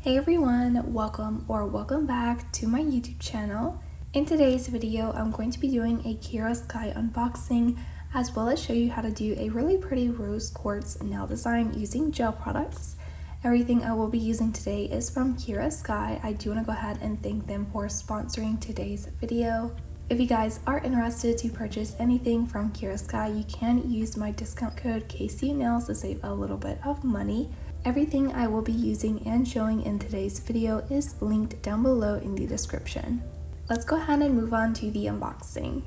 Hey everyone, welcome back to my YouTube channel. In today's video, I'm going to be doing a Kiara Sky unboxing as well as show you how to do a really pretty rose quartz nail design using gel products. Everything I will be using today is from Kiara Sky. I do want to go ahead and thank them for sponsoring today's video. If you guys are interested to purchase anything from Kiara Sky, you can use my discount code KCNAILS to save a little bit of money. Everything I will be using and showing in today's video is linked down below in the description. Let's go ahead and move on to the unboxing.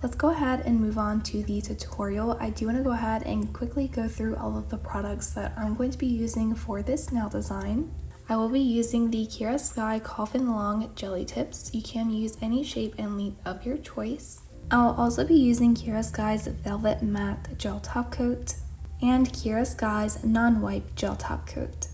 Let's go ahead and move on to the tutorial. I do want to go ahead and quickly go through all of the products that I'm going to be using for this nail design. I will be using the Kiara Sky Coffin Long Jelly Tips. You can use any shape and length of your choice. I'll also be using Kiara Sky's Velvet Matte Gel Top Coat and Kiara Sky's Non-Wipe Gel Top Coat.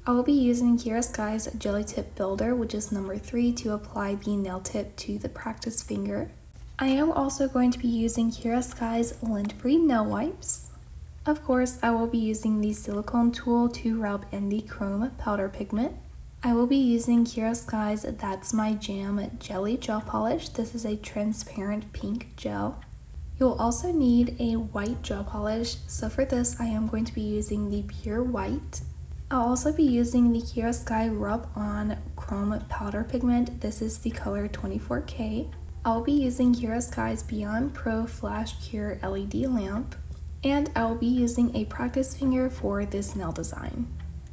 I will be using Kiara Sky's Jelly Tip Builder, which is number 3, to apply the nail tip to the practice finger. I am also going to be using Kiara Sky's lint-free nail wipes. Of course, I will be using the silicone tool to rub in the chrome powder pigment. I will be using Kiara Sky's That's My Jam Jelly Gel Polish. This is a transparent pink gel. You'll also need a white gel polish, so for this I am going to be using the Pure White. I'll also be using the Kiara Sky Rub On Chrome Powder Pigment. This is the color 24K. I'll be using Kiara Sky's Beyond Pro Flash Cure LED lamp, and I will be using a practice finger for this nail design.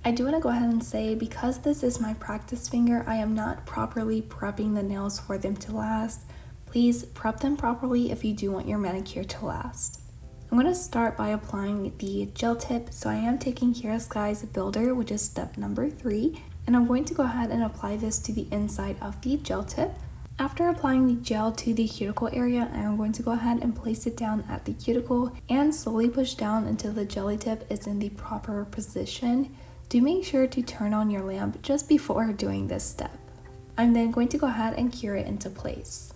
I do want to go ahead and say, because this is my practice finger, I am not properly prepping the nails for them to last. Please prep them properly if you do want your manicure to last. I'm going to start by applying the gel tip, so I am taking Kiara Sky's Builder, which is step number 3, and I'm going to go ahead and apply this to the inside of the gel tip. After applying the gel to the cuticle area, I am going to go ahead and place it down at the cuticle and slowly push down until the jelly tip is in the proper position. Do make sure to turn on your lamp just before doing this step. I'm then going to go ahead and cure it into place.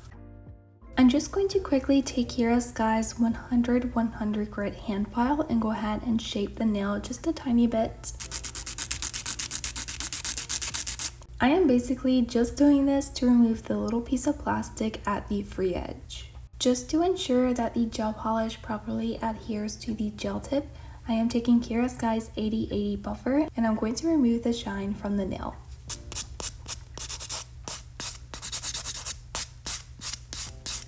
I'm just going to quickly take Kiara Sky's 100-100 grit hand file and go ahead and shape the nail just a tiny bit. I am basically just doing this to remove the little piece of plastic at the free edge. Just to ensure that the gel polish properly adheres to the gel tip, I am taking Kiara Sky's 80/80 buffer and I'm going to remove the shine from the nail.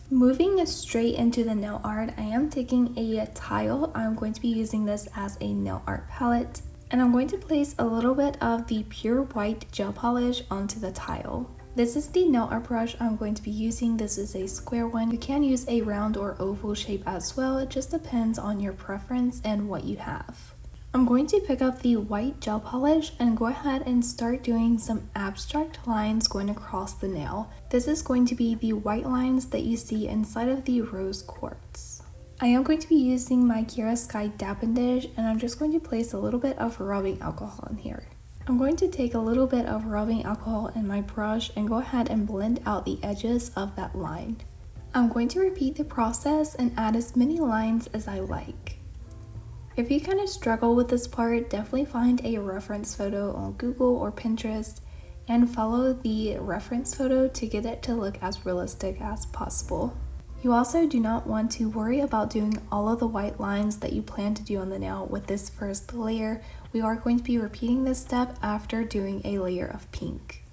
Moving straight into the nail art, I am taking a tile. I'm going to be using this as a nail art palette. And I'm going to place a little bit of the Pure White gel polish onto the tile. This is the nail art brush I'm going to be using. This is a square one. You can use a round or oval shape as well. It just depends on your preference and what you have. I'm going to pick up the white gel polish and go ahead and start doing some abstract lines going across the nail. This is going to be the white lines that you see inside of the rose quartz. I am going to be using my Kiara Sky dapping dish, and I'm just going to place a little bit of rubbing alcohol in here. I'm going to take a little bit of rubbing alcohol in my brush and go ahead and blend out the edges of that line. I'm going to repeat the process and add as many lines as I like. If you kind of struggle with this part, definitely find a reference photo on Google or Pinterest and follow the reference photo to get it to look as realistic as possible. You also do not want to worry about doing all of the white lines that you plan to do on the nail with this first layer. We are going to be repeating this step after doing a layer of pink.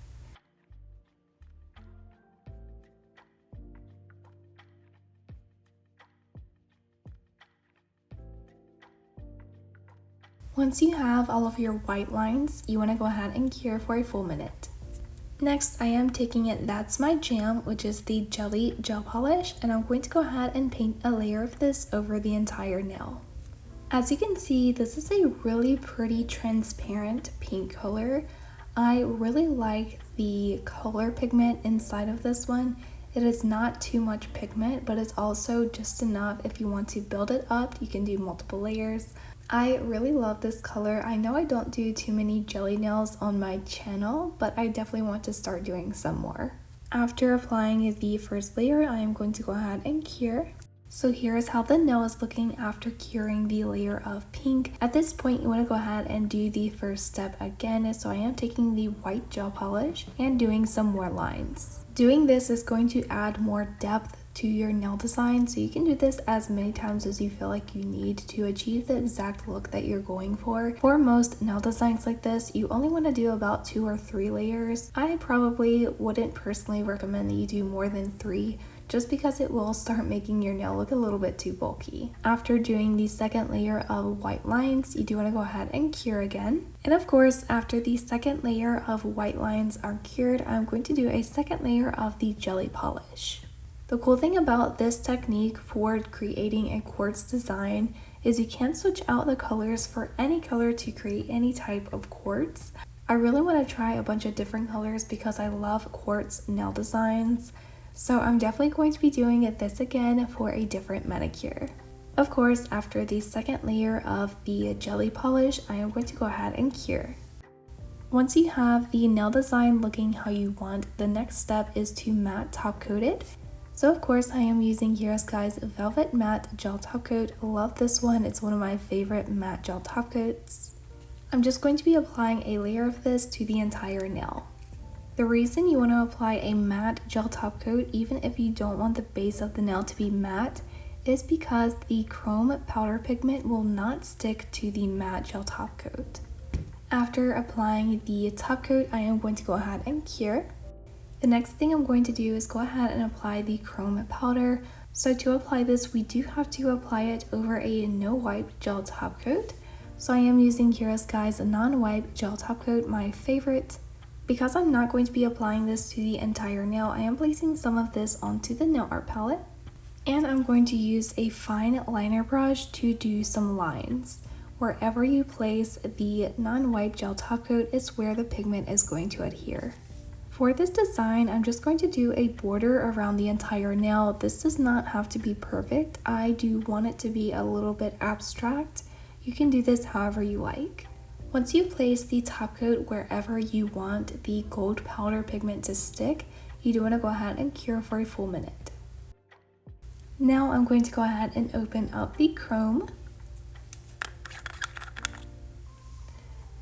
Once you have all of your white lines, you want to go ahead and cure for a full minute. Next, I am taking it That's My Jam, which is the jelly gel polish, and I'm going to go ahead and paint a layer of this over the entire nail. As you can see, this is a really pretty transparent pink color. I really like the color pigment inside of this one. It is not too much pigment, but it's also just enough. If you want to build it up, you can do multiple layers. I really love this color. I know I don't do too many jelly nails on my channel, but I definitely want to start doing some more. After applying the first layer, I am going to go ahead and cure. So here is how the nail is looking after curing the layer of pink. At this point, you want to go ahead and do the first step again. So I am taking the white gel polish and doing some more lines. Doing this is going to add more depth to your nail design, so you can do this as many times as you feel like you need to achieve the exact look that you're going for. For most nail designs like this, you only want to do about 2 or 3 layers. I probably wouldn't personally recommend that you do more than 3, just because it will start making your nail look a little bit too bulky. After doing the second layer of white lines, you do want to go ahead and cure again. And of course, after the second layer of white lines are cured, I'm going to do a second layer of the jelly polish. The cool thing about this technique for creating a quartz design is you can switch out the colors for any color to create any type of quartz. I really want to try a bunch of different colors because I love quartz nail designs. So I'm definitely going to be doing this again for a different manicure. Of course, after the second layer of the jelly polish, I am going to go ahead and cure. Once you have the nail design looking how you want, the next step is to matte top coat it. So of course I am using Kiara Sky's Velvet Matte Gel Top Coat. I love this one. It's one of my favorite matte gel top coats. I'm just going to be applying a layer of this to the entire nail. The reason you want to apply a matte gel top coat, even if you don't want the base of the nail to be matte, is because the chrome powder pigment will not stick to the matte gel top coat. After applying the top coat, I am going to go ahead and cure. The next thing I'm going to do is go ahead and apply the chrome powder. So to apply this, we do have to apply it over a no wipe gel top coat. So I am using Kiara Sky's non-wipe gel top coat, my favorite. Because I'm not going to be applying this to the entire nail, I am placing some of this onto the nail art palette. And I'm going to use a fine liner brush to do some lines. Wherever you place the non-wipe gel top coat is where the pigment is going to adhere. For this design, I'm just going to do a border around the entire nail. This does not have to be perfect. I do want it to be a little bit abstract. You can do this however you like. Once you place the top coat wherever you want the gold powder pigment to stick, you do want to go ahead and cure for a full minute. Now I'm going to go ahead and open up the chrome.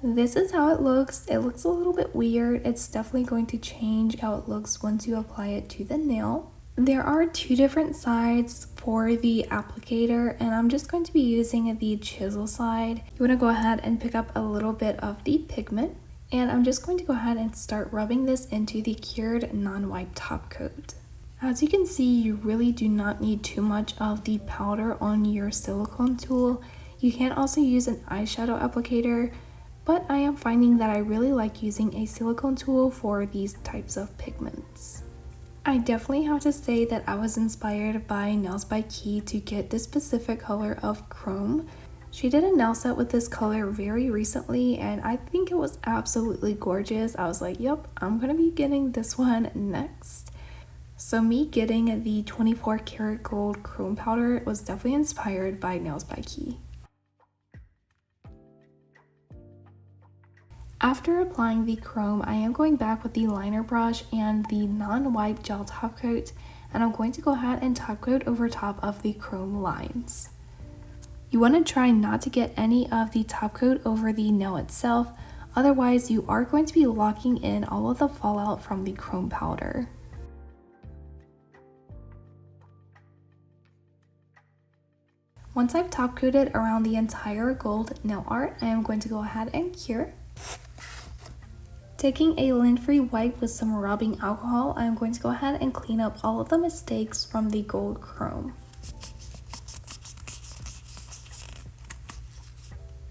This is how it looks. It looks a little bit weird. It's definitely going to change how it looks once you apply it to the nail. There are two different sides for the applicator, and I'm just going to be using the chisel side. You want to go ahead and pick up a little bit of the pigment, and I'm just going to go ahead and start rubbing this into the cured non-wipe top coat. As you can see, you really do not need too much of the powder on your silicone tool. You can also use an eyeshadow applicator, but I am finding that I really like using a silicone tool for these types of pigments. I definitely have to say that I was inspired by Nails by Key to get this specific color of chrome. She did a nail set with this color very recently, and I think it was absolutely gorgeous. I was like, yep, I'm gonna be getting this one next. So me getting the 24 karat gold chrome powder was definitely inspired by Nails by Key. After applying the chrome, I am going back with the liner brush and the non-wipe gel top coat, and I'm going to go ahead and top coat over top of the chrome lines. You want to try not to get any of the top coat over the nail itself, otherwise you are going to be locking in all of the fallout from the chrome powder. Once I've top coated around the entire gold nail art, I am going to go ahead and cure. Taking a lint-free wipe with some rubbing alcohol, I am going to go ahead and clean up all of the mistakes from the gold chrome.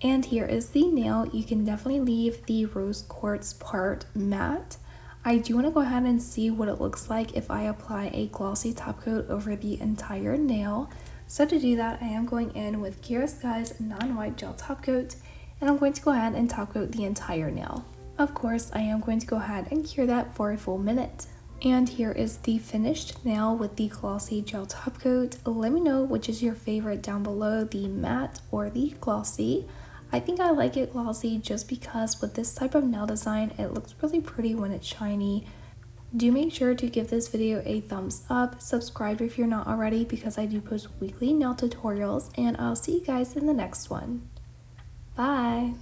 And here is the nail. You can definitely leave the rose quartz part matte. I do want to go ahead and see what it looks like if I apply a glossy top coat over the entire nail. So to do that, I am going in with Kiara Sky's non-wipe gel top coat, and I'm going to go ahead and top coat the entire nail. Of course, I am going to go ahead and cure that for a full minute. And here is the finished nail with the glossy gel top coat. Let me know which is your favorite down below, the matte or the glossy. I think I like it glossy just because with this type of nail design, it looks really pretty when it's shiny. Do make sure to give this video a thumbs up, subscribe if you're not already because I do post weekly nail tutorials, and I'll see you guys in the next one. Bye!